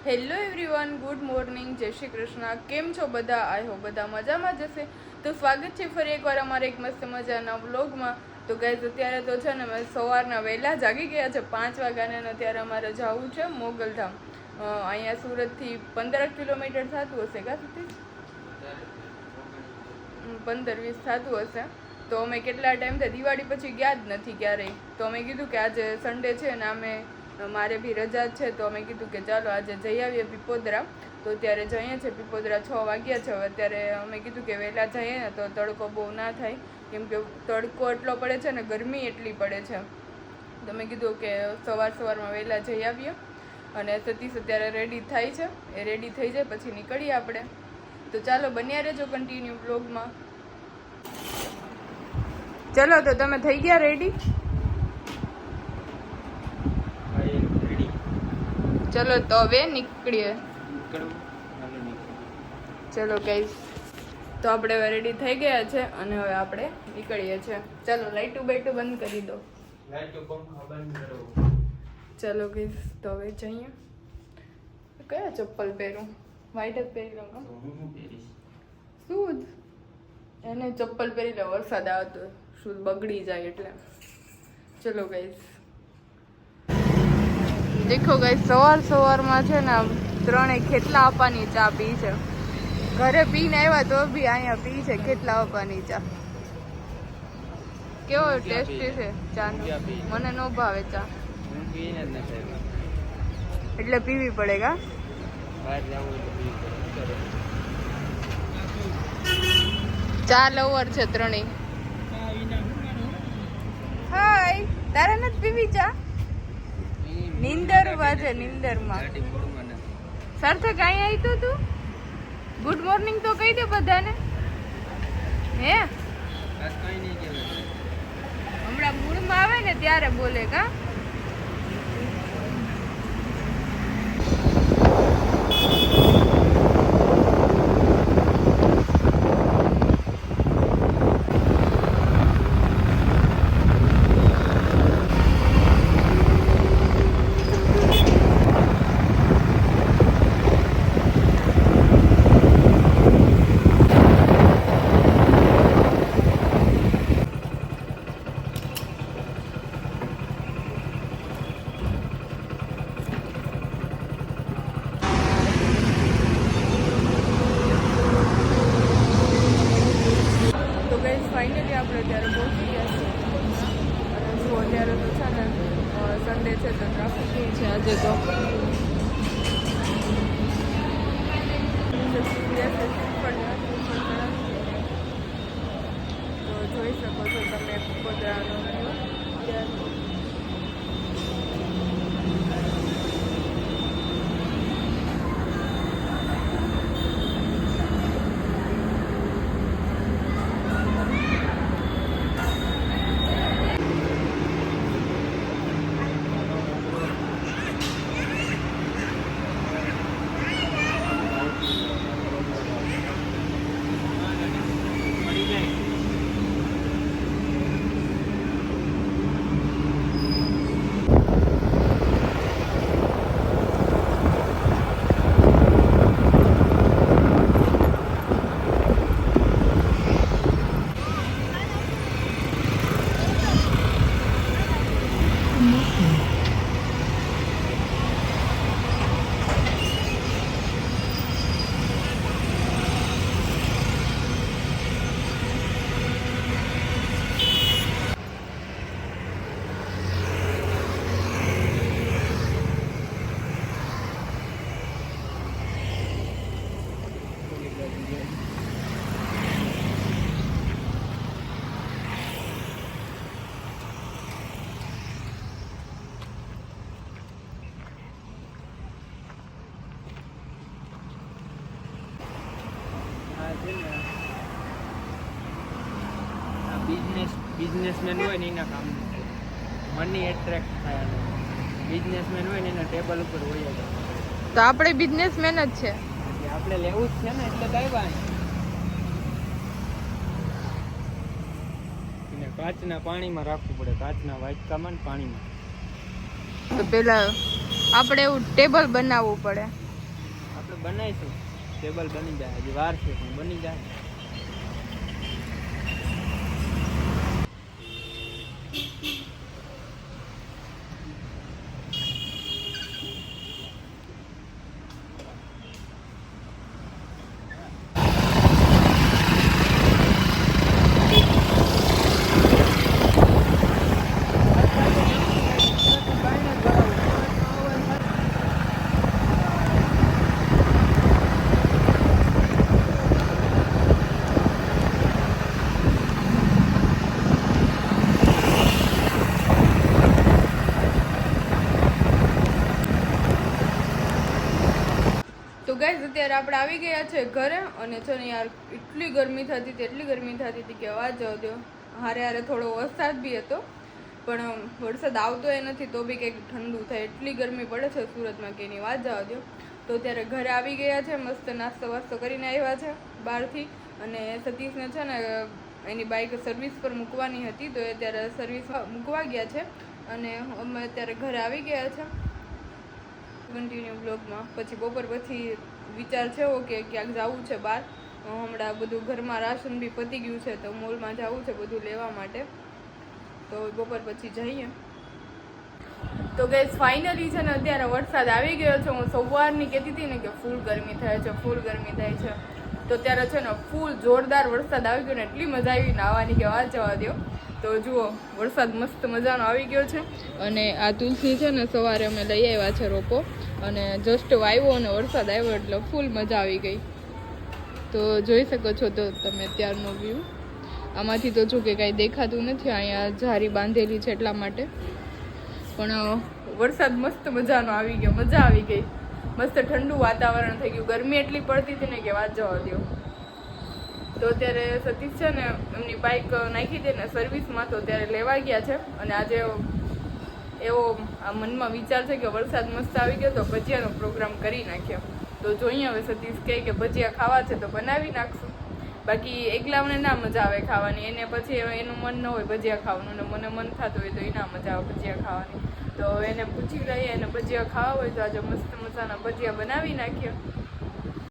Hello everyone, good morning, જય શ્રી કૃષ્ણ. કેમ છો બધા? આઈ હોપ બધા મજામાં જશે. તો સ્વાગત છે ફરી એકવાર અમારા એક મસ્ત મજાના વ્લોગમાં. તો ગાઈઝ અત્યારે તો છે ને અમે સવારના વહેલા જાગી ગયા છે 5 વાગ્યાને અને અત્યારે અમારે જવું છે મોગલધામ. અહીંયા સુરતથી 15 કિલોમીટર થતું હશે કા સુધી 15-20 થતું હશે. તો અમે કેટલા ટાઈમથી દિવાળી પછી ગયા જ નથી ક્યારેય. તો અમે કીધું કે આજે સન્ડે છે ને અમે મારે બી રજા છે તો અમે કીધું કે ચાલો આજે જઈ આવીએ પીપોદરા. તો અત્યારે જઈએ છીએ પીપોદરા 6 વાગ્યા છે. હવે અત્યારે અમે કીધું કે વહેલા જઈએ ને તો તડકો બહુ ના થાય, કેમ કે તડકો એટલો પડે છે ને ગરમી એટલી પડે છે. તો મેં કીધું કે સવારમાં વહેલા જઈ આવીએ. અને સતીશ અત્યારે રેડી થાય છે, એ રેડી થઈ જાય પછી નીકળીએ આપણે. તો ચાલો બન્યા રહેજો કન્ટિન્યુ વ્લોગમાં. ચલો તો તમે થઈ ગયા રેડી? ચલો તો હવે નીકળીએ. ચલો ગાઈસ, તો આપણે હવે રેડી થઈ ગયા છે અને હવે આપણે નીકળીએ છીએ. ચલો લાઈટું બાઈટું બંધ કરી દો. ચલો ગાઈસ, તો હવે જઈએ. કયા ચપ્પલ પહેરું? વ્હાઈટ જ પહેરી લઉં. શું એને ચપ્પલ પહેરી લે, વરસાદ આવે તો શું બગડી જાય એટલે. ચલો ગાઈસ, દેખો ગાઈસ, સવારમાં છે ને ત્રણેય ખેતલા આપવાની ચા પી છે. ઘરે પીને આવ્યા તો બી અહીંયા પી છે ખેતલા આપવાની ચા. કેવો ટેસ્ટી છે ચા? મને ન ભાવે ચા એટલે પીવી પડે કા? ચા લવર છે ત્રણેય. હાય, તારે નથી પીવી ચા? નીંદર વાજે, નીંદરમાં. સાર્થક અહીંયા આવી તો તું ગુડ મોર્નિંગ તો કહી દે બધાને. હે હમણાં મૂડમાં આવે ને ત્યારે બોલે કા? ફાઇનલી આપણે અત્યારે પહોંચી ગયા છીએ. અને જો અત્યારે તો છે ને સન્ડે છે તો ટ્રાફિક છે આજે તો. તો જોઈ શકો છો તમે પીપોદરાનો વ્યૂ. બિઝનેસમેન હોય ને એના કામ મની એટ્રેક્ટ થાય. બિઝનેસમેન હોય ને એના ટેબલ ઉપર હોય જ. તો આપણે બિઝનેસમેન જ છે, આપણે લેવું જ છે ને એટલે કઈ વાત. એને કાચના પાણીમાં રાખવું પડે, કાચના વાટકામાં ને પાણીમાં. તો પેલા આપણે એવું ટેબલ બનાવવું પડે. આપણે બનાવીશું ટેબલ બની જાય, હજી વાર છે પણ બની જાય. તો ગાઈઝ અત્યારે આપણે આવી ગયા છે ઘરે અને છે ને યાર એટલી ગરમી થતી હતી કે વાત જવા દો. હારે થોડો વરસાદ બી હતો પણ વરસાદ આવતો એ નથી તો બી કંઈક ઠંડુ થાય એટલી ગરમી પડે છે સુરતમાં કે એની વાત જવા દો. તો અત્યારે ઘરે આવી ગયા છે, મસ્ત નાસ્તો વાસ્તો કરીને આવ્યા છે બહારથી. અને સતીશને છે ને એની બાઇક સર્વિસ પર મૂકવાની હતી તો એ અત્યારે સર્વિસ મૂકવા ગયા છે અને અમે અત્યારે ઘરે આવી ગયા છે. કન્ટિન્યુ બ્લોગમાં પછી બપોર પછી વિચાર છે કે ક્યાંક જવું છે બહાર. હમણાં બધું ઘરમાં રાશન બી પતી ગયું છે તો મોલમાં જવું છે બધું લેવા માટે, તો બપોર પછી જઈએ. તો ગઈસ ફાઇનલી છે ને અત્યારે વરસાદ આવી ગયો છે. હું સવારની કહેતી હતી ને કે ફૂલ ગરમી થાય છે તો ત્યારે છે ને ફૂલ જોરદાર વરસાદ આવી ગયો ને એટલી મજા આવી નાહવાની કે વાત જવા દો. તો જુઓ વરસાદ મસ્ત મજાનો આવી ગયો છે અને આ તુલસી છે ને સવારે અમે લઈ આવ્યા છે રોપો અને જસ્ટ વાવ્યો અને વરસાદ આવ્યો એટલે ફૂલ મજા આવી ગઈ. તો જોઈ શકો છો તો તમે અત્યારનો વ્યૂ. આમાંથી તો જો કે કાંઈ દેખાતું નથી, અહીંયા જારી બાંધેલી છે એટલા માટે. પણ વરસાદ મસ્ત મજાનો આવી ગયો, મજા આવી ગઈ. મસ્ત ઠંડુ વાતાવરણ થઈ ગયું. ગરમી એટલી પડતી હતી ને કે વાત જવા દો. તો અત્યારે સતીશ છે ને એમની બાઇક નાખી દે ને સર્વિસમાં તો ત્યારે લેવા ગયા છે. અને આજે એવો આ મનમાં વિચાર છે કે વરસાદ મસ્ત આવી ગયો તો ભજીયાનો પ્રોગ્રામ કરી નાખ્યો. તો જોઈએ હવે સતીશ કહે કે ભજીયા ખાવા છે તો બનાવી નાખશું. બાકી એકલાને ના મજા આવે ખાવાની, એને પછી એનું મન ન હોય ભજીયા ખાવાનું ને મને મન થતું હોય તો એ ના મજા આવે ભજીયા ખાવાની. તો એને પૂછી લઈએ એને ભજીયા ખાવા હોય તો આજે મસ્ત મજાના ભજીયા બનાવી નાખ્યા.